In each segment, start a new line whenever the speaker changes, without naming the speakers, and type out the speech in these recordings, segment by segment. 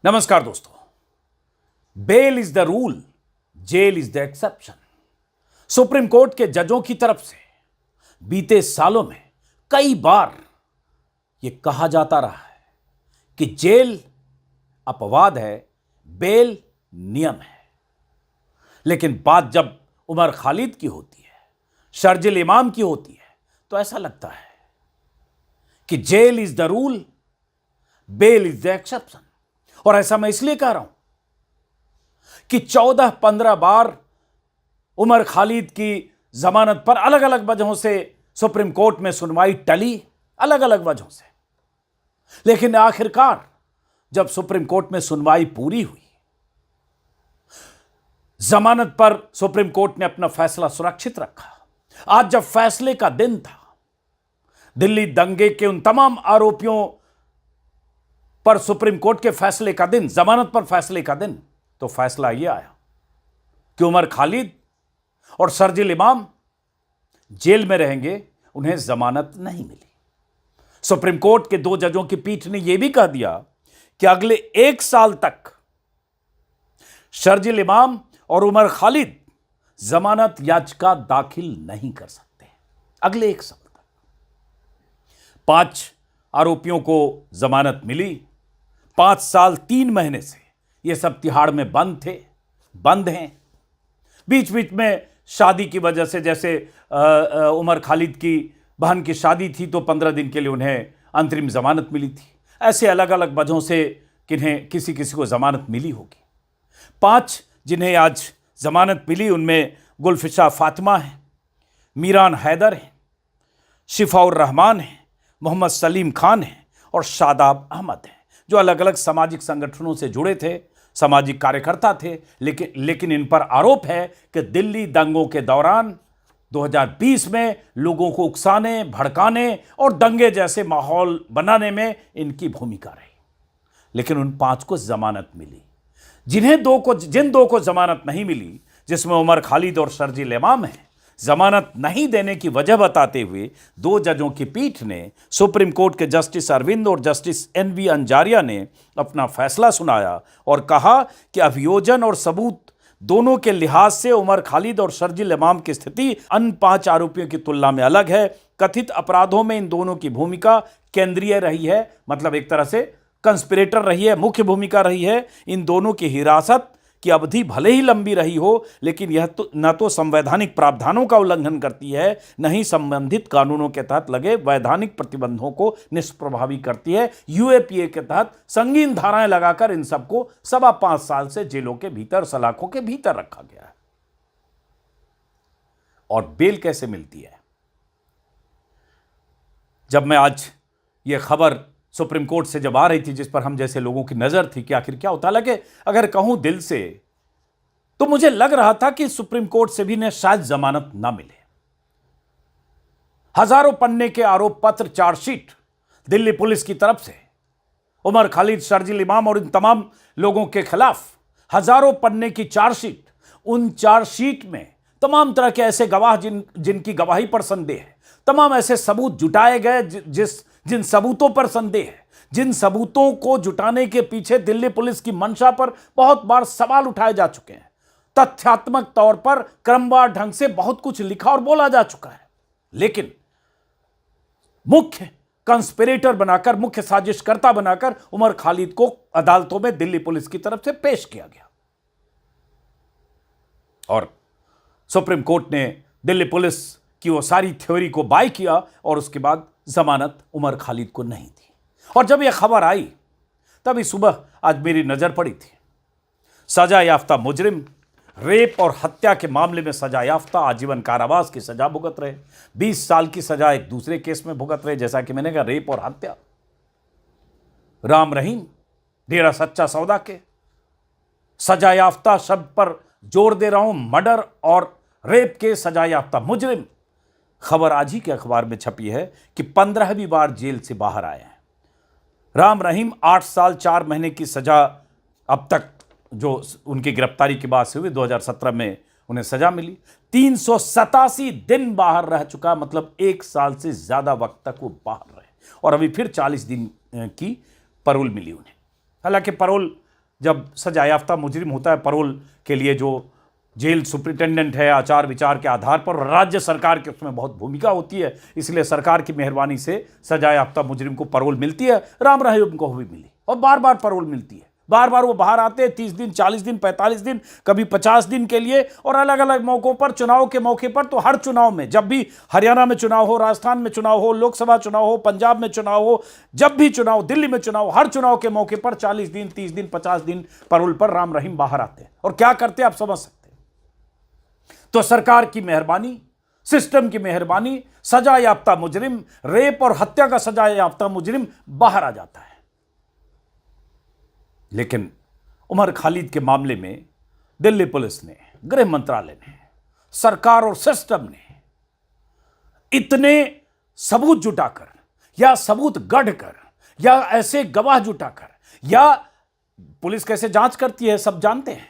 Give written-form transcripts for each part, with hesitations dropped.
नमस्कार दोस्तों। Bail is the rule, jail is the exception. Supreme court के जजों की तरफ से बीते सालों में कई बार यह कहा जाता रहा है कि जेल अपवाद है, बेल नियम है। लेकिन बात जब उमर खालिद की होती है, शर्जिल इमाम की होती है, तो ऐसा लगता है कि jail is the rule, bail is the exception. और ऐसा मैं इसलिए कह रहा हूं कि 14-15 बार उमर खालिद की जमानत पर अलग अलग वजहों से सुप्रीम कोर्ट में सुनवाई टली, अलग अलग वजहों से। लेकिन आखिरकार जब सुप्रीम कोर्ट में सुनवाई पूरी हुई, जमानत पर सुप्रीम कोर्ट ने अपना फैसला सुरक्षित रखा। आज जब फैसले का दिन था, दिल्ली दंगे के उन तमाम आरोपियों पर सुप्रीम कोर्ट के फैसले का दिन, जमानत पर फैसले का दिन, तो फैसला यह आया कि उमर खालिद और शर्जिल इमाम जेल में रहेंगे, उन्हें जमानत नहीं मिली। सुप्रीम कोर्ट के 2 जजों की पीठ ने यह भी कह दिया कि अगले 1 साल तक शर्जिल इमाम और उमर खालिद जमानत याचिका दाखिल नहीं कर सकते। अगले 1 साल तक 5 आरोपियों को जमानत मिली। 5 साल 3 महीने से ये सब तिहाड़ में बंद हैं। बीच बीच में शादी की वजह से, जैसे उमर खालिद की बहन की शादी थी तो 15 दिन के लिए उन्हें अंतरिम जमानत मिली थी। ऐसे अलग अलग वजहों से किन्हें किसी किसी को जमानत मिली होगी। 5 जिन्हें आज जमानत मिली, उनमें गुलफिशा फातिमा है, मीरान हैदर है, शिफाउर रहमान है, मोहम्मद सलीम खान है और शादाब अहमद है, जो अलग अलग सामाजिक संगठनों से जुड़े थे, सामाजिक कार्यकर्ता थे। लेकिन इन पर आरोप है कि दिल्ली दंगों के दौरान 2020 में लोगों को उकसाने, भड़काने और दंगे जैसे माहौल बनाने में इनकी भूमिका रही। लेकिन उन 5 को जमानत मिली। जिन 2 को जमानत नहीं मिली, जिसमें उमर खालिद और शर्जिल इमाम है, जमानत नहीं देने की वजह बताते हुए 2 जजों की पीठ ने, सुप्रीम कोर्ट के जस्टिस अरविंद और जस्टिस NV अंजारिया ने अपना फैसला सुनाया और कहा कि अभियोजन और सबूत दोनों के लिहाज से उमर खालिद और शर्जिल इमाम की स्थिति अन्य 5 आरोपियों की तुलना में अलग है। कथित अपराधों में इन दोनों की भूमिका केंद्रीय रही है, मतलब एक तरह से कंस्पिरेटर रही है, मुख्य भूमिका रही है। इन दोनों की हिरासत की अवधि भले ही लंबी रही हो, लेकिन यह न तो संवैधानिक प्रावधानों का उल्लंघन करती है, न ही संबंधित कानूनों के तहत लगे वैधानिक प्रतिबंधों को निष्प्रभावी करती है। UAPA के तहत संगीन धाराएं लगाकर इन सबको 5.25 साल से जेलों के भीतर, सलाखों के भीतर रखा गया है। और बेल कैसे मिलती है? जब मैं आज यह खबर सुप्रीम कोर्ट से जब आ रही थी, जिस पर हम जैसे लोगों की नजर थी कि आखिर क्या होता, लगे अगर कहूं दिल से, तो मुझे लग रहा था कि सुप्रीम कोर्ट से भी ने शायद जमानत ना मिले। हजारों पन्ने के आरोप पत्र, चार्जशीट दिल्ली पुलिस की तरफ से उमर खालिद, शर्जिल इमाम और इन तमाम लोगों के खिलाफ हजारों पन्ने की चार्जशीट। उन चार्जशीट में तमाम तरह के ऐसे गवाह जिनकी गवाही पर संदेह है, तमाम ऐसे सबूत जुटाए गए जिन सबूतों पर संदेह है, जिन सबूतों को जुटाने के पीछे दिल्ली पुलिस की मंशा पर बहुत बार सवाल उठाए जा चुके हैं। तथ्यात्मक तौर पर क्रमवार ढंग से बहुत कुछ लिखा और बोला जा चुका है, लेकिन मुख्य कंस्पिरेटर बनाकर, मुख्य साजिशकर्ता बनाकर उमर खालिद को अदालतों में दिल्ली पुलिस की तरफ से पेश किया गया। और सुप्रीम कोर्ट ने दिल्ली पुलिस की वो सारी थ्योरी को बाय किया और उसके बाद जमानत उमर खालिद को नहीं दी। और जब यह खबर आई, तभी सुबह आज मेरी नजर पड़ी थी सजा याफ्ता मुजरिम, रेप और हत्या के मामले में सजा याफ्ता, आजीवन कारावास की सजा भुगत रहे, 20 साल की सजा एक दूसरे केस में भुगत रहे, जैसा कि मैंने कहा, रेप और हत्या। राम रहीम डेरा सच्चा सौदा के सजा याफ्ता शब्द पर जोर दे रहा हूं, मर्डर और रेप के सजा याफ्ता मुजरिम। खबर आज ही के अखबार में छपी है कि 15वीं बार जेल से बाहर आए हैं। राम रहीम 8 साल 4 महीने की सजा अब तक जो उनकी गिरफ्तारी के बाद से हुई, 2017 में उन्हें सजा मिली। 387 दिन बाहर रह चुका, मतलब 1 साल से ज्यादा वक्त तक वो बाहर रहे, और अभी फिर 40 दिन की पैरोल मिली उन्हें। हालांकि पैरोल जब सजा याफ्ता मुजरिम होता है, पैरोल के लिए जो जेल सुप्रिंटेंडेंट है, आचार विचार के आधार पर राज्य सरकार की उसमें बहुत भूमिका होती है, इसलिए सरकार की मेहरबानी से सजा याफ्ता मुजरिम को पैरोल मिलती है। राम रहीम को भी मिली और बार बार पैरोल मिलती है। बार बार वो बाहर आते हैं 30 दिन, 40 दिन, 45 दिन, कभी 50 दिन के लिए, और अलग अलग मौकों पर, चुनाव के मौके पर। तो हर चुनाव में, जब भी हरियाणा में चुनाव हो, राजस्थान में चुनाव हो, लोकसभा चुनाव हो, पंजाब में चुनाव हो, जब भी चुनाव, दिल्ली में चुनाव, हर चुनाव के मौके पर 40 दिन, 30 दिन, 50 दिन पैरोल पर राम रहीम बाहर आते हैं। और क्या करते हैं आप समझ सकते हैं। तो सरकार की मेहरबानी, सिस्टम की मेहरबानी, सजा याफ्ता मुजरिम, रेप और हत्या का सजा याफ्ता मुजरिम बाहर आ जाता है। लेकिन उमर खालिद के मामले में दिल्ली पुलिस ने, गृह मंत्रालय ने, सरकार और सिस्टम ने इतने सबूत जुटाकर या सबूत गढ़कर या ऐसे गवाह जुटाकर, या पुलिस कैसे जांच करती है सब जानते हैं,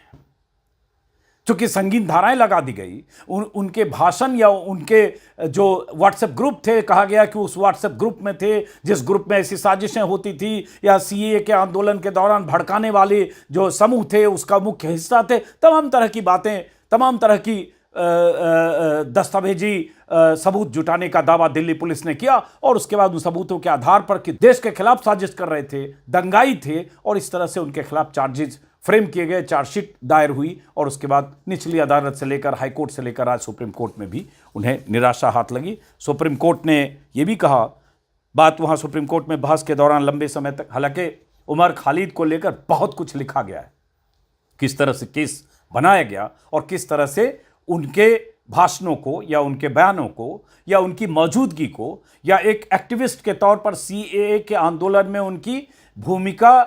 चूंकि संगीन धाराएं लगा दी गई। उनके भाषण या उनके जो व्हाट्सएप ग्रुप थे, कहा गया कि उस व्हाट्सएप ग्रुप में थे जिस ग्रुप में ऐसी साजिशें होती थी, या सीएए के आंदोलन के दौरान भड़काने वाले जो समूह थे उसका मुख्य हिस्सा थे। तमाम तरह की बातें, तमाम तरह की दस्तावेजी सबूत जुटाने का दावा दिल्ली पुलिस ने किया, और उसके बाद उन सबूतों के आधार पर कि देश के खिलाफ साजिश कर रहे थे, दंगाई थे, और इस तरह से उनके खिलाफ चार्जेस फ्रेम किए गए, चार्जशीट दायर हुई, और उसके बाद निचली अदालत से लेकर, हाई कोर्ट से लेकर आज सुप्रीम कोर्ट में भी उन्हें निराशा हाथ लगी। सुप्रीम कोर्ट ने यह भी कहा, बात वहां सुप्रीम कोर्ट में बहस के दौरान लंबे समय तक, हालांकि उमर खालिद को लेकर बहुत कुछ लिखा गया है, किस तरह से केस बनाया गया और किस तरह से उनके भाषणों को या उनके बयानों को या उनकी मौजूदगी को या एक एक्टिविस्ट के तौर पर सीएए के आंदोलन में उनकी भूमिका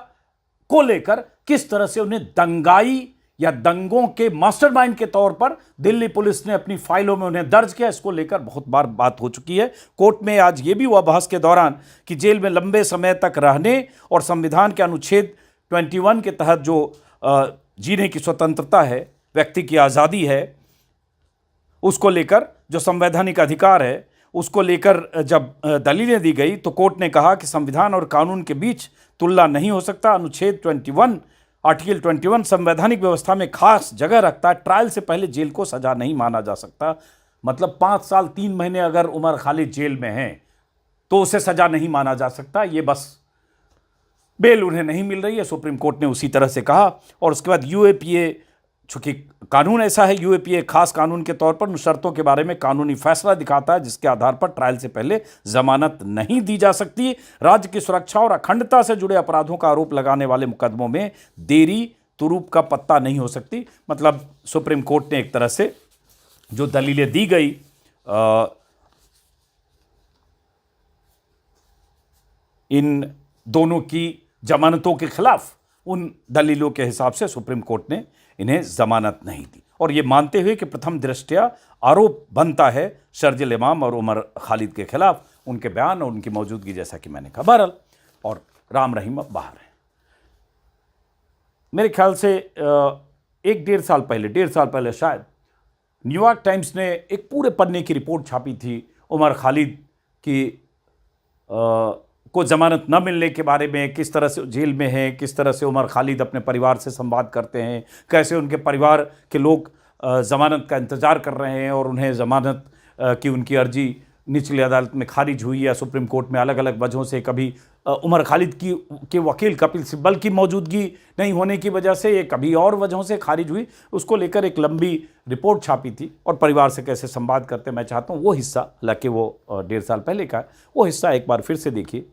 को लेकर किस तरह से उन्हें दंगाई या दंगों के मास्टरमाइंड के तौर पर दिल्ली पुलिस ने अपनी फाइलों में उन्हें दर्ज किया, इसको लेकर बहुत बार बात हो चुकी है। कोर्ट में आज यह भी हुआ बहस के दौरान कि जेल में लंबे समय तक रहने और संविधान के अनुच्छेद 21 के तहत जो जीने की स्वतंत्रता है, व्यक्ति की आज़ादी है, उसको लेकर जो संवैधानिक अधिकार है, उसको लेकर जब दलीलें दी गई तो कोर्ट ने कहा कि संविधान और कानून के बीच तुलना नहीं हो सकता। अनुच्छेद 21, आर्टिकल 21 संवैधानिक व्यवस्था में खास जगह रखता है। ट्रायल से पहले जेल को सजा नहीं माना जा सकता। मतलब 5 साल 3 महीने अगर उमर खालिद जेल में हैं तो उसे सजा नहीं माना जा सकता। ये बस बेल उन्हें नहीं मिल रही है, सुप्रीम कोर्ट ने उसी तरह से कहा। और उसके बाद यूएपीए, चूंकि कानून ऐसा है, यूएपीए खास कानून के तौर पर उन शर्तों के बारे में कानूनी फैसला दिखाता है जिसके आधार पर ट्रायल से पहले जमानत नहीं दी जा सकती। राज्य की सुरक्षा और अखंडता से जुड़े अपराधों का आरोप लगाने वाले मुकदमों में देरी तुरूप का पत्ता नहीं हो सकती। मतलब सुप्रीम कोर्ट ने एक तरह से जो दलीलें दी गई इन दोनों की जमानतों के खिलाफ, उन दलीलों के हिसाब से सुप्रीम कोर्ट ने इन्हें जमानत नहीं दी, और ये मानते हुए कि प्रथम दृष्टया आरोप बनता है शर्जिल इमाम और उमर खालिद के खिलाफ, उनके बयान और उनकी मौजूदगी, जैसा कि मैंने कहा। बहरहाल, और राम रहीम अब बाहर है। मेरे ख्याल से 1-1.5 साल पहले शायद न्यूयॉर्क टाइम्स ने एक पूरे पन्ने की रिपोर्ट छापी थी उमर खालिद की को जमानत न मिलने के बारे में, किस तरह से जेल में हैं, किस तरह से उमर खालिद अपने परिवार से संवाद करते हैं, कैसे उनके परिवार के लोग ज़मानत का इंतज़ार कर रहे हैं और उन्हें ज़मानत की उनकी अर्जी निचली अदालत में खारिज हुई या सुप्रीम कोर्ट में अलग अलग वजहों से, कभी उमर खालिद के वकील कपिल सिब्बल की मौजूदगी नहीं होने की वजह से, ये कभी और वजहों से खारिज हुई। उसको लेकर एक लंबी रिपोर्ट छापी थी और परिवार से कैसे संवाद करते। मैं चाहता हूँ वो हिस्सा, हालांकि वो 1.5 साल पहले का है, वो हिस्सा एक बार फिर से देखिए।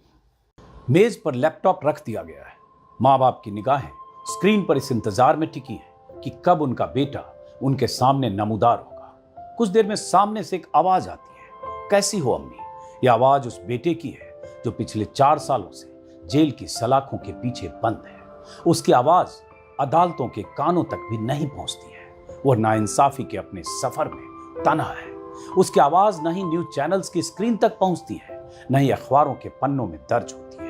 मेज पर लैपटॉप रख दिया गया है। माँ बाप की निगाहें स्क्रीन पर इस इंतजार में टिकी है कि कब उनका बेटा उनके सामने नमूदार होगा। कुछ देर में सामने से एक आवाज आती है, कैसी हो अम्मी? यह आवाज उस बेटे की है जो पिछले 4 सालों से जेल की सलाखों के पीछे बंद है। उसकी आवाज अदालतों के कानों तक भी नहीं पहुंचती है। वह नाइंसाफी के अपने सफर में तन्हा है। उसकी आवाज न ही न्यूज चैनल्स की स्क्रीन तक पहुंचती है, न ही अखबारों के पन्नों में दर्ज होती है।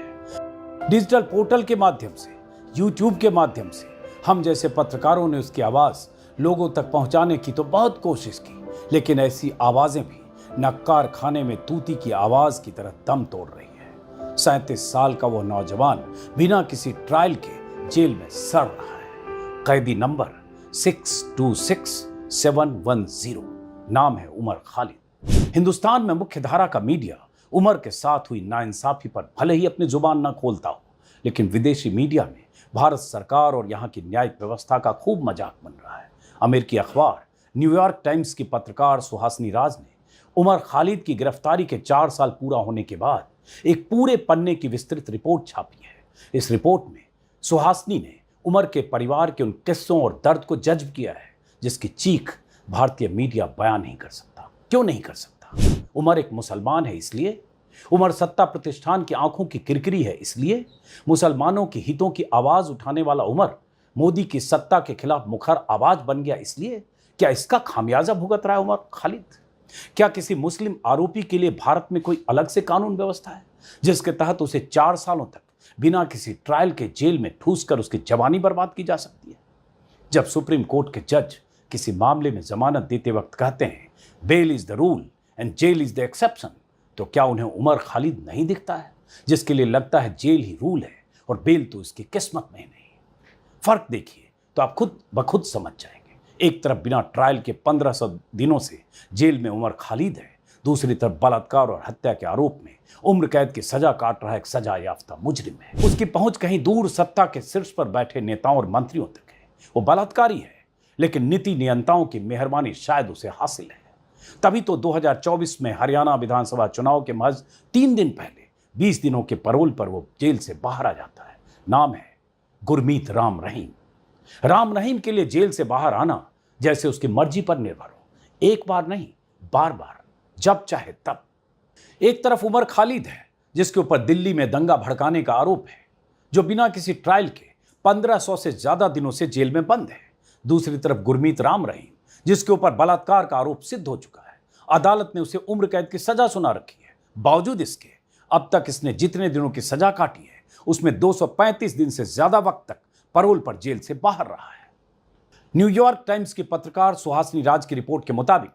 डिजिटल पोर्टल के माध्यम से, यूट्यूब के माध्यम से हम जैसे पत्रकारों ने उसकी आवाज लोगों तक पहुंचाने की तो बहुत कोशिश की, लेकिन ऐसी आवाजें भी नक्कार खाने में तूती की आवाज की तरह दम तोड़ रही है। 37 साल का वह नौजवान बिना किसी ट्रायल के जेल में सड़ रहा है। कैदी नंबर 626710, नाम है उमर खालिद। हिंदुस्तान में मुख्य धारा का मीडिया उमर के साथ हुई नाइंसाफी पर भले ही अपनी जुबान न खोलता हो, लेकिन विदेशी मीडिया में भारत सरकार और यहां की न्यायिक व्यवस्था का खूब मजाक बन रहा है। अमेरिकी अखबार न्यूयॉर्क टाइम्स की पत्रकार सुहासिनी राज ने उमर खालिद की गिरफ्तारी के 4 साल पूरा होने के बाद एक पूरे पन्ने की विस्तृत रिपोर्ट छापी है। इस रिपोर्ट में सुहासिनी ने उमर के परिवार के उन किस्सों और दर्द को जज्ब किया है जिसकी चीख भारतीय मीडिया बयान नहीं कर सकता। क्यों नहीं कर सकता? उमर एक मुसलमान है इसलिए, उमर सत्ता प्रतिष्ठान की आंखों की किरकिरी है इसलिए, मुसलमानों के हितों की आवाज उठाने वाला उमर मोदी की सत्ता के खिलाफ मुखर आवाज बन गया इसलिए। क्या इसका खामियाजा भुगत रहा है उमर खालिद? क्या किसी मुस्लिम आरोपी के लिए भारत में कोई अलग से कानून व्यवस्था है जिसके तहत उसे 4 सालों तक बिना किसी ट्रायल के जेल में ठूस कर उसकी जवानी बर्बाद की जा सकती है? जब सुप्रीम कोर्ट के जज किसी मामले में जमानत देते वक्त कहते हैं bail is the rule and jail is the exception, तो क्या उन्हें उमर खालिद नहीं दिखता है जिसके लिए लगता है जेल ही रूल है और बेल तो इसकी किस्मत में नहीं? फर्क देखिए तो आप खुद ब खुद समझ जाएंगे। एक तरफ बिना ट्रायल के 1500 दिनों से जेल में उमर खालिद है, दूसरी तरफ बलात्कार और हत्या के आरोप में उम्र कैद की सजा काट रहा एक सजा याफ्ता मुजरिम है। उसकी पहुंच कहीं दूर सत्ता के शीर्ष पर बैठे नेताओं और मंत्रियों तक है। वो बलात्कारी है, लेकिन नीति नियंताओं की मेहरबानी शायद उसे हासिल है। तभी तो 2024 में हरियाणा विधानसभा चुनाव के महज 3 दिन पहले 20 दिनों के पैरोल पर वो जेल से बाहर आ जाता है। नाम है गुरमीत राम रहीम। राम रहीम के लिए जेल से बाहर आना जैसे उसकी मर्जी पर निर्भर हो, एक बार नहीं बार बार, जब चाहे तब। एक तरफ उमर खालिद है जिसके ऊपर दिल्ली में दंगा भड़काने का आरोप है, जो बिना किसी ट्रायल के 1500 से ज्यादा दिनों से जेल में बंद है। दूसरी तरफ गुरमीत राम रहीम जिसके ऊपर बलात्कार का आरोप सिद्ध हो चुका है। अदालत ने उसे उम्र कैद की सजा सुना रखी है। बावजूद इसके अब तक इसने जितने दिनों की सजा काटी है उसमें 235 दिन से ज्यादा वक्त तक पैरोल पर जेल से बाहर रहा है। न्यूयॉर्क टाइम्स की पत्रकार सुहासिनी राज की रिपोर्ट के मुताबिक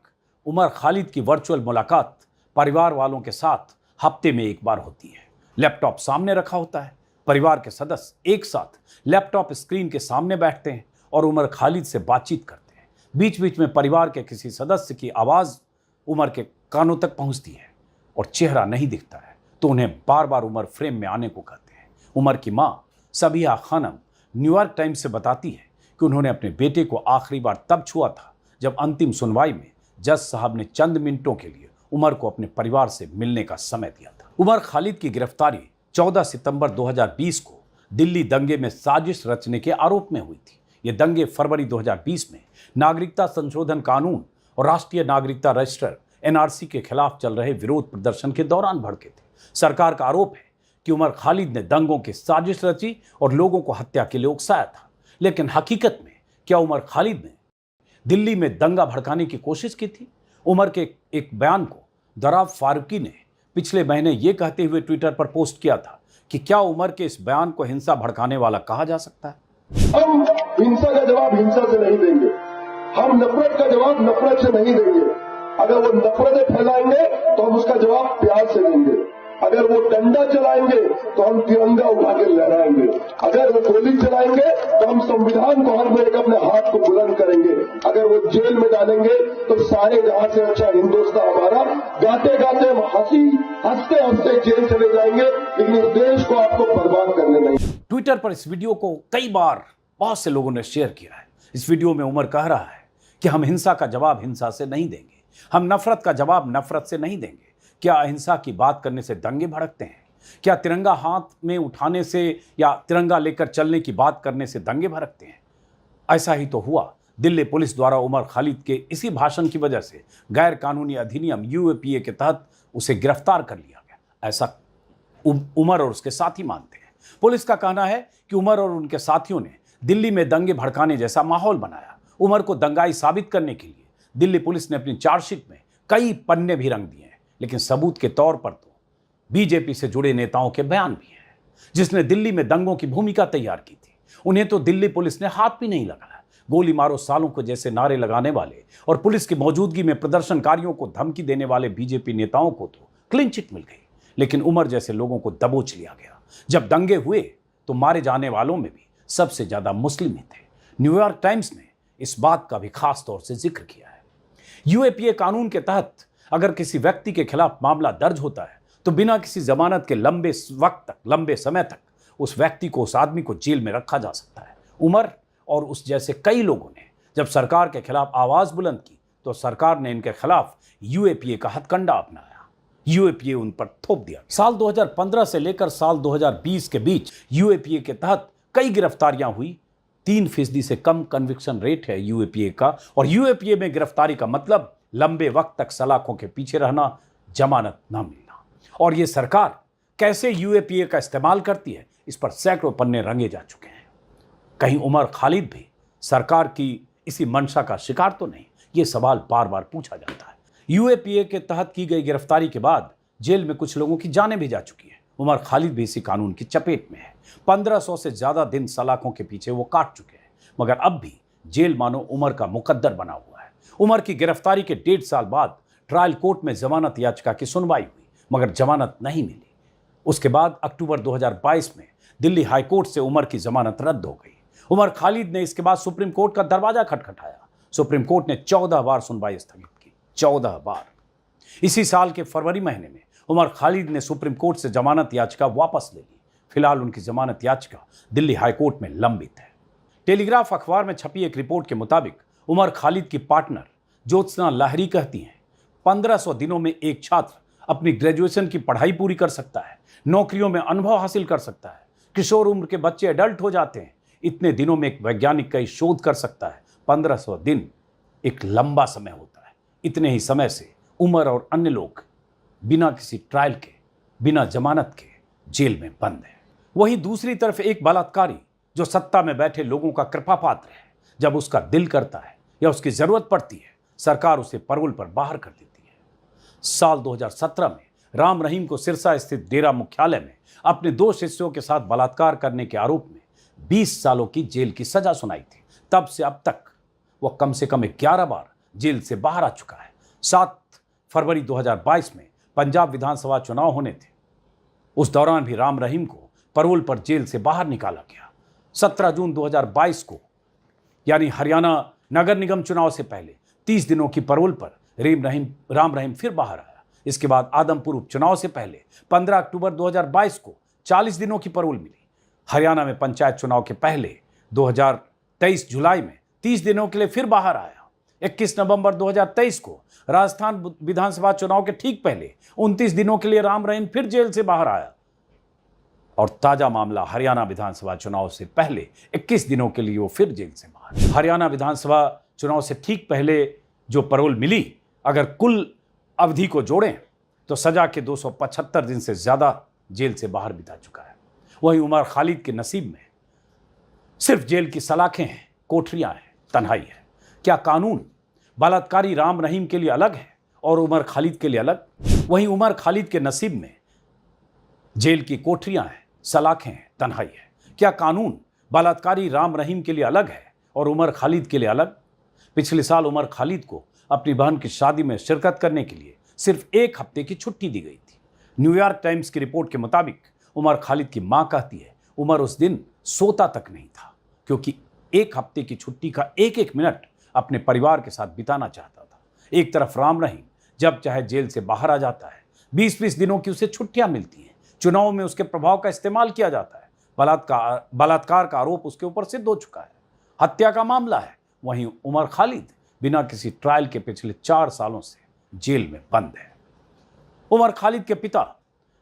उमर खालिद की वर्चुअल मुलाकात परिवार वालों के साथ हफ्ते में एक बार होती है। लैपटॉप सामने रखा होता है, परिवार के सदस्य एक साथ लैपटॉप स्क्रीन के सामने बैठते हैं और उमर खालिद से बातचीत करते हैं। बीच बीच में परिवार के किसी सदस्य की आवाज़ उमर के कानों तक पहुंचती है और चेहरा नहीं दिखता है तो उन्हें बार बार उमर फ्रेम में आने को कहते हैं। उमर की मां सबिहा खानम न्यूयॉर्क टाइम्स से बताती है कि उन्होंने अपने बेटे को आखिरी बार तब छुआ था जब अंतिम सुनवाई में जज साहब ने चंद मिनटों के लिए उमर को अपने परिवार से मिलने का समय दिया था। उमर खालिद की गिरफ्तारी 14 सितंबर 2020 को दिल्ली दंगे में साजिश रचने के आरोप में हुई थी। ये दंगे फरवरी 2020 में नागरिकता संशोधन कानून और राष्ट्रीय नागरिकता रजिस्टर NRC के खिलाफ चल रहे विरोध प्रदर्शन के दौरान भड़के थे। सरकार का आरोप है कि उमर खालिद ने दंगों की साजिश रची और लोगों को हत्या के लिए उकसाया था। लेकिन हकीकत में क्या उमर खालिद ने दिल्ली में दंगा भड़काने की कोशिश की थी? उमर के एक बयान को दराब फारूकी ने पिछले महीने ये कहते हुए ट्विटर पर पोस्ट किया था कि क्या उमर के इस बयान को हिंसा भड़काने वाला कहा जा सकता है?
हम हिंसा का जवाब हिंसा से नहीं देंगे, हम नफरत का जवाब नफरत से नहीं देंगे। अगर वो नफरतें फैलाएंगे तो हम उसका जवाब प्यार से देंगे। अगर वो डंडा चलाएंगे तो हम तिरंगा उठा के लहराएंगे। अगर वो गोली चलाएंगे तो हम संविधान को हर में एक अपने हाथ को बुलंद करेंगे। अगर वो जेल में डालेंगे तो सारे जहां से अच्छा हिंदुस्तान हमारा, गाते गाते हम हंसते हंसते जेल चले जाएंगे, लेकिन इस देश को आपको बर्बाद करने नहीं।
ट्विटर पर इस वीडियो को कई बार बहुत से लोगों ने शेयर किया है। इस वीडियो में उमर कह रहा है कि हम हिंसा का जवाब हिंसा से नहीं देंगे, हम नफरत का जवाब नफरत से नहीं देंगे। क्या अहिंसा की बात करने से दंगे भड़कते हैं? क्या तिरंगा हाथ में उठाने से या तिरंगा लेकर चलने की बात करने से दंगे भड़कते हैं? ऐसा ही तो हुआ। दिल्ली पुलिस द्वारा उमर खालिद के इसी भाषण की वजह से गैर कानूनी अधिनियम UAPA के तहत उसे गिरफ्तार कर लिया गया। ऐसा उमर और उसके साथी मानते हैं। पुलिस का कहना है कि उमर और उनके साथियों ने दिल्ली में दंगे भड़काने जैसा माहौल बनाया। उमर को दंगाई साबित करने के लिए दिल्ली पुलिस ने अपनी चार्जशीट में कई पन्ने भी रंग दिए हैं, लेकिन सबूत के तौर पर तो बीजेपी से जुड़े नेताओं के बयान भी हैं। जिसने दिल्ली में दंगों की भूमिका तैयार की थी, उन्हें तो दिल्ली पुलिस ने हाथ भी नहीं लगाया। गोली मारो सालों को जैसे नारे लगाने वाले और पुलिस की मौजूदगी में प्रदर्शनकारियों को धमकी देने वाले बीजेपी नेताओं को तो क्लीन चिट मिल गई, लेकिन उमर जैसे लोगों को दबोच लिया गया। जब दंगे हुए तो मारे जाने वालों में भी सबसे ज्यादा मुस्लिम ही थे। न्यूयॉर्क टाइम्स ने इस बात का भी खास तौर से जिक्र किया है। यूएपीए कानून के तहत अगर किसी व्यक्ति के खिलाफ मामला दर्ज होता है तो बिना किसी जमानत के लंबे समय तक उस व्यक्ति को, उस आदमी को जेल में रखा जा सकता है। उमर और उस जैसे कई लोगों ने जब सरकार के खिलाफ आवाज बुलंद की तो सरकार ने इनके खिलाफ यूएपीए का हथकंडा अपनाया। यूएपीए उन पर थोप दिया। साल 2015 से लेकर साल 2020 के बीच यूएपीए के तहत कई गिरफ्तारियां हुई। 3% से कम कन्विक्शन रेट है यूएपीए का, और यूएपीए में गिरफ्तारी का मतलब लंबे वक्त तक सलाखों के पीछे रहना, जमानत ना मिलना। और ये सरकार कैसे यूएपीए का इस्तेमाल करती है, इस पर सैकड़ों पन्ने रंगे जा चुके हैं। कहीं उमर खालिद भी सरकार की इसी मंशा का शिकार तो नहीं, ये सवाल बार बार पूछा जाता है। यूएपीए के तहत की गई गिरफ्तारी के बाद जेल में कुछ लोगों की जानें भी जा चुकी है। उमर खालिद भी इसी कानून की चपेट में है। 1500 से ज्यादा दिन सलाखों के पीछे वो काट चुके हैं, मगर अब भी जेल मानो उमर का मुकद्दर बना हुआ है। उमर की गिरफ्तारी के 1.5 साल बाद ट्रायल कोर्ट में जमानत याचिका की सुनवाई हुई, मगर जमानत नहीं मिली। उसके बाद अक्टूबर 2022 में दिल्ली हाईकोर्ट से उमर की जमानत रद्द हो गई। उमर खालिद ने इसके बाद सुप्रीम कोर्ट का दरवाजा खटखटाया। सुप्रीम कोर्ट ने 14 बार सुनवाई स्थगित की, 14 बार। इसी साल के फरवरी महीने में उमर खालिद ने सुप्रीम कोर्ट से जमानत याचिका वापस ले ली। फिलहाल उनकी जमानत याचिका दिल्ली हाईकोर्ट में लंबित है। टेलीग्राफ अखबार में छपी एक रिपोर्ट के मुताबिक उमर खालिद की पार्टनर ज्योत्सना लाहिरी कहती हैं 1500 दिनों में एक छात्र अपनी ग्रेजुएशन की पढ़ाई पूरी कर सकता है, नौकरियों में अनुभव हासिल कर सकता है, किशोर उम्र के बच्चे एडल्ट हो जाते हैं। इतने दिनों में एक वैज्ञानिक कई शोध कर सकता है। 1500 दिन एक लंबा समय होता है। इतने ही समय से उमर और अन्य लोग बिना किसी ट्रायल के, बिना जमानत के जेल में बंद हैं। वहीं दूसरी तरफ एक बलात्कारी जो सत्ता में बैठे लोगों का कृपा पात्र है, जब उसका दिल करता है या उसकी जरूरत पड़ती है, सरकार उसे पैरोल पर बाहर कर देती है। साल 2017 में राम रहीम को सिरसा स्थित डेरा मुख्यालय में अपने 2 शिष्यों के साथ बलात्कार करने के आरोप में 20 सालों की जेल की सजा सुनाई थी। तब से अब तक वह कम से कम 11 बार जेल से बाहर आ चुका है। 7 फरवरी 2022 में पंजाब विधानसभा चुनाव होने थे। उस दौरान भी राम रहीम को पैरोल पर जेल से बाहर निकाला गया। 17 जून 2022 को, यानी हरियाणा नगर निगम चुनाव से पहले 30 दिनों की पैरोल पर राम रहीम फिर बाहर आया। इसके बाद आदमपुर उपचुनाव से पहले 15 अक्टूबर 2022 को 40 दिनों की पैरोल मिली। हरियाणा में पंचायत चुनाव के पहले 2023 जुलाई में 30 दिनों के लिए फिर बाहर आया। 21 नवंबर 2023 को राजस्थान विधानसभा चुनाव के ठीक पहले 29 दिनों के लिए राम रहीम फिर जेल से बाहर आया। और ताजा मामला हरियाणा विधानसभा चुनाव से पहले 21 दिनों के लिए वो फिर जेल से बाहर। हरियाणा विधानसभा चुनाव से ठीक पहले जो पैरोल मिली, अगर कुल अवधि को जोड़ें तो सजा के 275 दिन से ज्यादा जेल से बाहर बिता चुका है। वहीं उमर खालिद के नसीब में सिर्फ जेल की सलाखें हैं, कोठरियां हैं, तन्हाई है। क्या कानून बलात्कारी राम रहीम के लिए अलग है और उमर खालिद के लिए अलग? वहीं उमर खालिद के नसीब में जेल की कोठरियां हैं, सलाखें हैं, तन्हाई है। क्या कानून बलात्कारी राम रहीम के लिए अलग है और उमर खालिद के लिए अलग? पिछले साल उमर खालिद को अपनी बहन की शादी में शिरकत करने के लिए सिर्फ 1 हफ्ते की छुट्टी दी गई थी। न्यूयॉर्क टाइम्स की रिपोर्ट के मुताबिक उमर खालिद की मां कहती है उमर उस दिन सोता तक नहीं था, क्योंकि 1 हफ्ते की छुट्टी का एक मिनट अपने परिवार के साथ बिताना चाहता था। एक तरफ राम रहीम जब चाहे जेल से बाहर आ जाता है, 20-20 दिनों की उसे छुट्टियां मिलती हैं, चुनाव में उसके प्रभाव का इस्तेमाल किया जाता है, बलात्कार का आरोप उसके ऊपर सिद्ध हो चुका है, हत्या का मामला है। वहीं उमर खालिद बिना किसी ट्रायल के पिछले 4 सालों से जेल में बंद है। उमर खालिद के पिता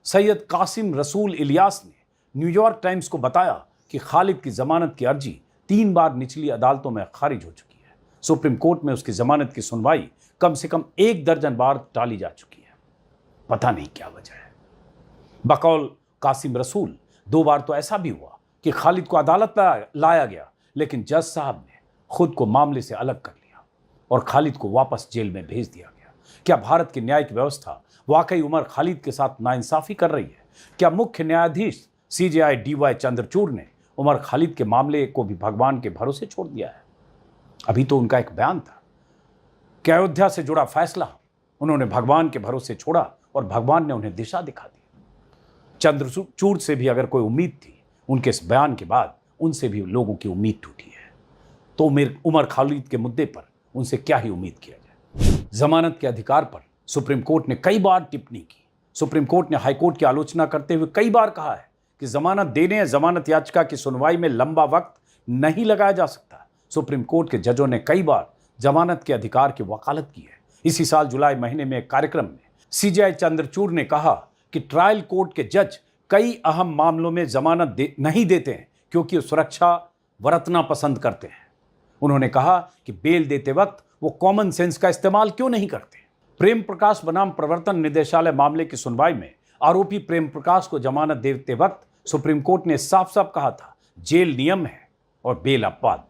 सैयद कासिम रसूल इलियास ने न्यूयॉर्क टाइम्स को बताया कि खालिद की जमानत की अर्जी 3 बार निचली अदालतों में खारिज हो चुकी है। सुप्रीम कोर्ट में उसकी जमानत की सुनवाई कम से कम 1 दर्जन बार टाली जा चुकी है। पता नहीं क्या वजह है। बकौल कासिम रसूल 2 बार तो ऐसा भी हुआ कि खालिद को अदालत लाया गया, लेकिन जज साहब ने खुद को मामले से अलग कर लिया और खालिद को वापस जेल में भेज दिया गया। क्या भारत की न्यायिक व्यवस्था वाकई उमर खालिद के साथ नाइंसाफी कर रही है? क्या मुख्य न्यायाधीश CJI DY चंद्रचूड़ ने उमर खालिद के मामले को भी भगवान के भरोसे छोड़ दिया है? अभी तो उनका एक बयान था कि अयोध्या से जुड़ा फैसला उन्होंने भगवान के भरोसे छोड़ा और भगवान ने उन्हें दिशा दिखा दी। चंद्रचूड़ से भी अगर कोई उम्मीद थी, उनके इस बयान के बाद उनसे भी लोगों की उम्मीद टूटी है। तो उमर खालिद के मुद्दे पर उनसे क्या ही उम्मीद किया जाए। जमानत के अधिकार पर सुप्रीम कोर्ट ने कई बार टिप्पणी की। सुप्रीम कोर्ट ने हाईकोर्ट की आलोचना करते हुए कई बार कहा है कि जमानत देने या जमानत याचिका की सुनवाई में लंबा वक्त नहीं लगाया जा सकता। सुप्रीम कोर्ट के जजों ने कई बार जमानत के अधिकार की वकालत की है। इसी साल जुलाई महीने में एक कार्यक्रम में सीजेआई चंद्रचूड़ ने कहा कि ट्रायल कोर्ट के जज कई अहम मामलों में जमानत नहीं देते हैं क्योंकि वो सुरक्षा बरतना पसंद करते हैं। उन्होंने कहा कि बेल देते वक्त वो कॉमन सेंस का इस्तेमाल क्यों नहीं करते। प्रेम प्रकाश बनाम प्रवर्तन निदेशालय मामले की सुनवाई में आरोपी प्रेम प्रकाश को जमानत देते वक्त सुप्रीम कोर्ट ने साफ साफ कहा था जेल नियम है और बेल अपवाद।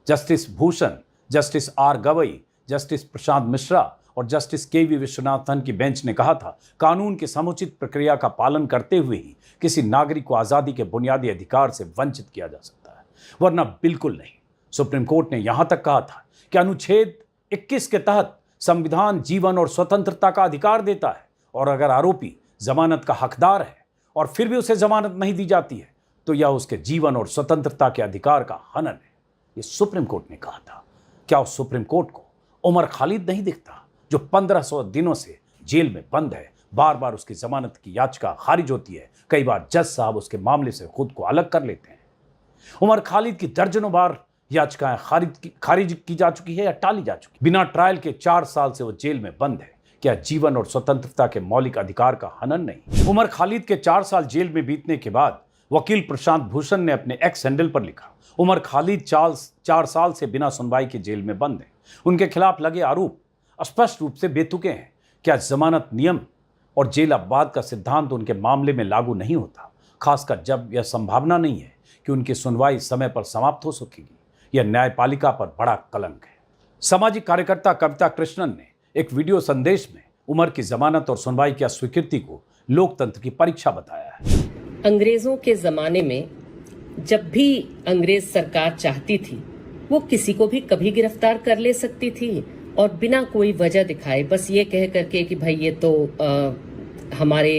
Justice Bhushan, justice R Gavai, justice Prashant Mishra और जस्टिस केवी विश्वनाथन की बेंच ने कहा था कानून की समुचित प्रक्रिया का पालन करते हुए ही किसी नागरिक को आज़ादी के बुनियादी अधिकार से वंचित किया जा सकता है, वरना बिल्कुल नहीं। सुप्रीम कोर्ट ने यहां तक कहा था कि अनुच्छेद 21 के तहत संविधान जीवन और स्वतंत्रता का अधिकार देता है और अगर आरोपी जमानत का हकदार है और फिर भी उसे जमानत नहीं दी जाती है तो यह उसके जीवन और स्वतंत्रता के अधिकार का हनन है। यह सुप्रीम कोर्ट ने कहा था। क्या उस सुप्रीम कोर्ट को उमर खालिद नहीं दिखता जो 1500 दिनों से जेल में बंद है? बार बार उसकी जमानत की याचिका खारिज होती है। कई बार जज साहब उसके मामले से खुद को अलग कर लेते हैं। उमर खालिद की दर्जनों बार याचिकाएं खारिज की जा चुकी है या टाली जा चुकी। बिना ट्रायल के 4 साल से वो जेल में बंद है। क्या जीवन और स्वतंत्रता के मौलिक अधिकार का हनन नहीं? उमर खालिद के 4 साल जेल में बीतने के बाद वकील प्रशांत भूषण ने अपने एक्स हैंडल पर लिखा उमर खालिद 4 साल से बिना सुनवाई के जेल में बंद है। उनके खिलाफ लगे आरोप स्पष्ट रूप से बेतुके हैं। क्या जमानत नियम और जेल अपवाद का सिद्धांत उनके मामले में लागू नहीं होता, खासकर जब यह संभावना नहीं है कि उनकी सुनवाई समय पर समाप्त हो सकेगी? यह न्यायपालिका पर बड़ा कलंक है। सामाजिक कार्यकर्ता कविता कृष्णन ने एक वीडियो संदेश में उमर की जमानत और सुनवाई की अस्वीकृति को लोकतंत्र की परीक्षा बताया है।
अंग्रेजों के जमाने में जब भी अंग्रेज सरकार चाहती थी वो किसी को भी कभी गिरफ्तार कर ले सकती थी और बिना कोई वजह दिखाए बस ये कह करके कि भाई ये तो हमारे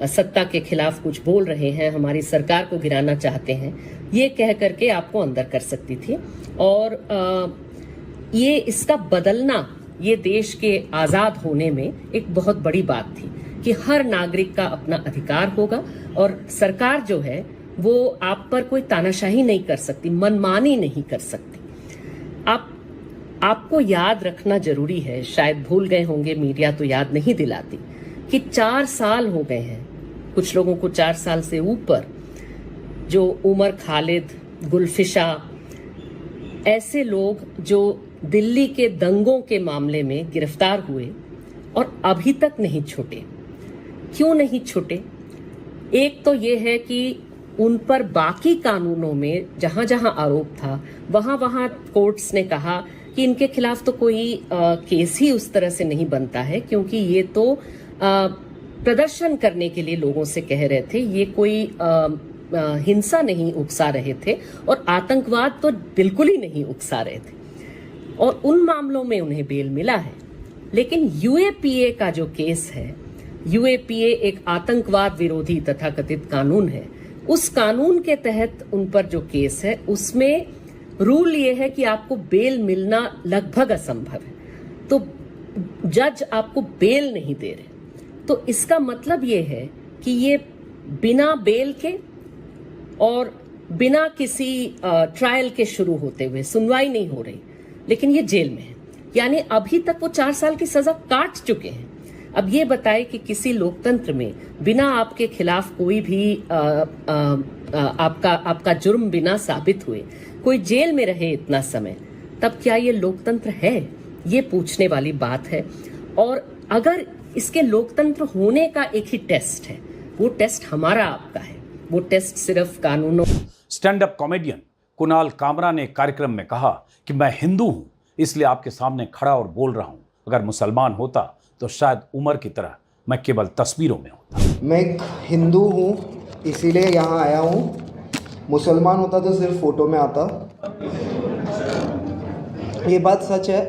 सत्ता के खिलाफ कुछ बोल रहे हैं, हमारी सरकार को गिराना चाहते हैं, ये कह करके आपको अंदर कर सकती थी। और ये इसका बदलना ये देश के आजाद होने में एक बहुत बड़ी बात थी कि हर नागरिक का अपना अधिकार होगा और सरकार जो है वो आप पर कोई तानाशाही नहीं कर सकती, मनमानी नहीं कर सकती। आपको याद रखना जरूरी है, शायद भूल गए होंगे, मीडिया तो याद नहीं दिलाती, कि 4 साल हो गए हैं, कुछ लोगों को 4 साल से ऊपर, जो उमर खालिद, गुलफिशा, ऐसे लोग जो दिल्ली के दंगों के मामले में गिरफ्तार हुए और अभी तक नहीं छूटे। क्यों नहीं छूटे? एक तो ये है कि उन पर बाकी कानूनों में जहां जहां आरोप था वहां वहां कोर्ट्स ने कहा कि इनके खिलाफ तो कोई केस ही उस तरह से नहीं बनता है क्योंकि ये तो प्रदर्शन करने के लिए लोगों से कह रहे थे, ये कोई हिंसा नहीं उकसा रहे थे और आतंकवाद तो बिल्कुल ही नहीं उकसा रहे थे और उन मामलों में उन्हें बेल मिला है। लेकिन यूएपीए का जो केस है, यूएपीए एक आतंकवाद विरोधी तथाकथित कानून है, उस कानून के तहत उन पर जो केस है उसमें रूल ये है कि आपको बेल मिलना लगभग असंभव है। तो जज आपको बेल नहीं दे रहे, तो इसका मतलब ये है कि ये बिना बेल के और बिना किसी ट्रायल के शुरू होते हुए सुनवाई नहीं हो रही, लेकिन ये जेल में है, यानी अभी तक वो 4 साल की सजा काट चुके हैं। अब ये बताए कि किसी लोकतंत्र में बिना आपके खिलाफ कोई भी आपका जुर्म बिना साबित हुए कोई जेल में रहे इतना समय, तब क्या ये लोकतंत्र है? ये पूछने वाली बात है। और अगर इसके लोकतंत्र होने का एक ही टेस्ट है, वो टेस्ट हमारा आपका है, वो टेस्ट सिर्फ कानूनों।
Stand up comedian Kunal Kamra ने कार्यक्रम में कहा कि मैं हिंदू हूं इसलिए आपके सामने खड़ा और बोल रहा हूं, अगर मुसलमान होता तो शायद उमर की तरह मैं केवल तस्वीरों में होता।
मैं एक हिंदू हूँ इसीलिए यहाँ आया हूँ, मुसलमान होता तो सिर्फ फोटो में आता। ये बात सच है।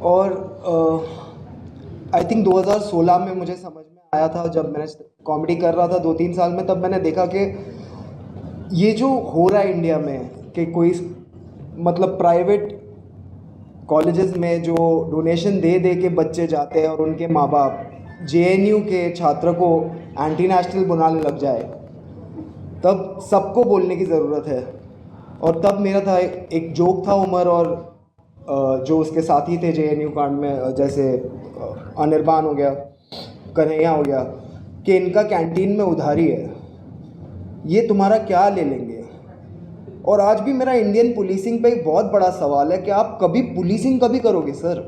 और आई थिंक 2016 में मुझे समझ में आया था, जब मैंने कॉमेडी कर रहा था 2-3 साल में, तब मैंने देखा कि ये जो हो रहा है इंडिया में कि कोई मतलब प्राइवेट कॉलेजेस में जो डोनेशन दे दे के बच्चे जाते हैं और उनके माँ बाप जेएनयू के छात्र को एंटी नेशनल बनाने लग जाए, तब सबको बोलने की ज़रूरत है। और तब मेरा था एक जोक था उमर और जो उसके साथी थे जेएनयू कांड में, जैसे अनिर्बान हो गया, कन्हैया हो गया, कि इनका कैंटीन में उधारी है, ये तुम्हारा क्या ले लेंगे। और आज भी मेरा इंडियन पुलिसिंग पे एक बहुत बड़ा सवाल है कि आप कभी पुलिसिंग कभी करोगे सर।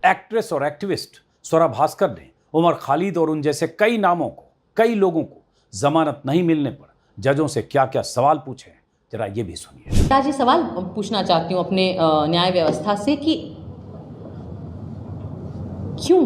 एक्ट्रेस और एक्टिविस्ट स्वरा भास्कर ने उमर खालिद और उन जैसे कई नामों को, कई लोगों को जमानत नहीं मिलने पर जजों से क्या क्या सवाल पूछे हैं, जरा ये भी सुनिए।
आज ये सवाल पूछना चाहती हूँ अपने न्याय व्यवस्था से कि क्यों,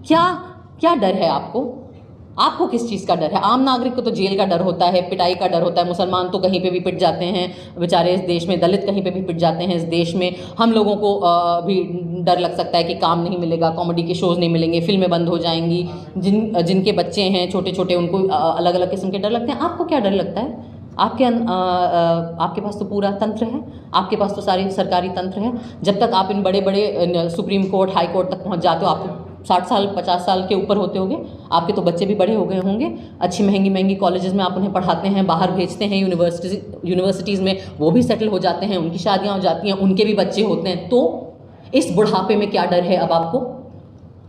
क्या डर है आपको किस चीज़ का डर है? आम नागरिक को तो जेल का डर होता है, पिटाई का डर होता है, मुसलमान तो कहीं पे भी पिट जाते हैं बेचारे इस देश में, दलित कहीं पे भी पिट जाते हैं इस देश में। हम लोगों को भी डर लग सकता है कि काम नहीं मिलेगा, कॉमेडी के शोज़ नहीं मिलेंगे, फिल्में बंद हो जाएंगी, जिनके बच्चे हैं छोटे छोटे उनको अलग अलग किस्म के डर लगते हैं। आपको क्या डर लगता है? आपके पास तो पूरा तंत्र है, आपके पास तो सारी सरकारी तंत्र है। जब तक आप इन बड़े बड़े सुप्रीम कोर्ट, हाई कोर्ट तक पहुंच जाते हो, आप तो 60 साल 50 साल के ऊपर होते होंगे, आपके तो बच्चे भी बड़े हो गए होंगे, अच्छी महंगी कॉलेजेस में आप उन्हें पढ़ाते हैं, बाहर भेजते हैं यूनिवर्सिटीज़ में, वो भी सेटल हो जाते हैं, उनकी शादियाँ हो जाती हैं, उनके भी बच्चे होते हैं। तो इस बुढ़ापे में क्या डर है अब आपको?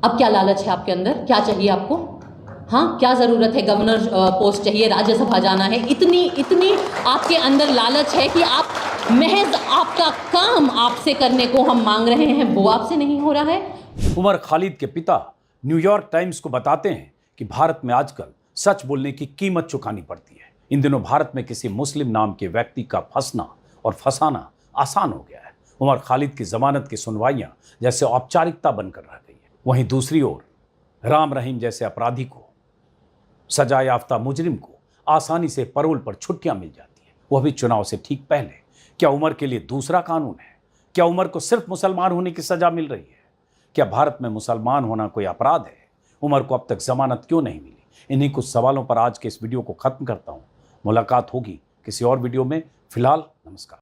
अब क्या लालच है आपके अंदर? क्या चाहिए आपको? हाँ, क्या ज़रूरत है? गवर्नर पोस्ट चाहिए, राज्यसभा जाना है, इतनी आपके अंदर लालच है कि आप महज आपका काम आपसे करने को हम मांग रहे हैं, वो आपसे नहीं हो रहा है।
उमर खालिद के पिता न्यूयॉर्क टाइम्स को बताते हैं कि भारत में आजकल सच बोलने की कीमत चुकानी पड़ती है। इन दिनों भारत में किसी मुस्लिम नाम के व्यक्ति का फंसना और फंसाना आसान हो गया है। उमर खालिद की जमानत की सुनवाइयां जैसे औपचारिकता बनकर रह गई है। वहीं दूसरी ओर राम रहीम जैसे अपराधी को, सजा याफ्ता मुजरिम को आसानी से पैरोल पर छुट्टियां मिल जाती है, वह भी चुनाव से ठीक पहले। क्या उमर के लिए दूसरा कानून है? क्या उमर को सिर्फ मुसलमान होने की सजा मिल रही है? क्या भारत में मुसलमान होना कोई अपराध है? उमर को अब तक जमानत क्यों नहीं मिली? इन्हीं कुछ सवालों पर आज के इस वीडियो को खत्म करता हूं। मुलाकात होगी किसी और वीडियो में। फिलहाल नमस्कार।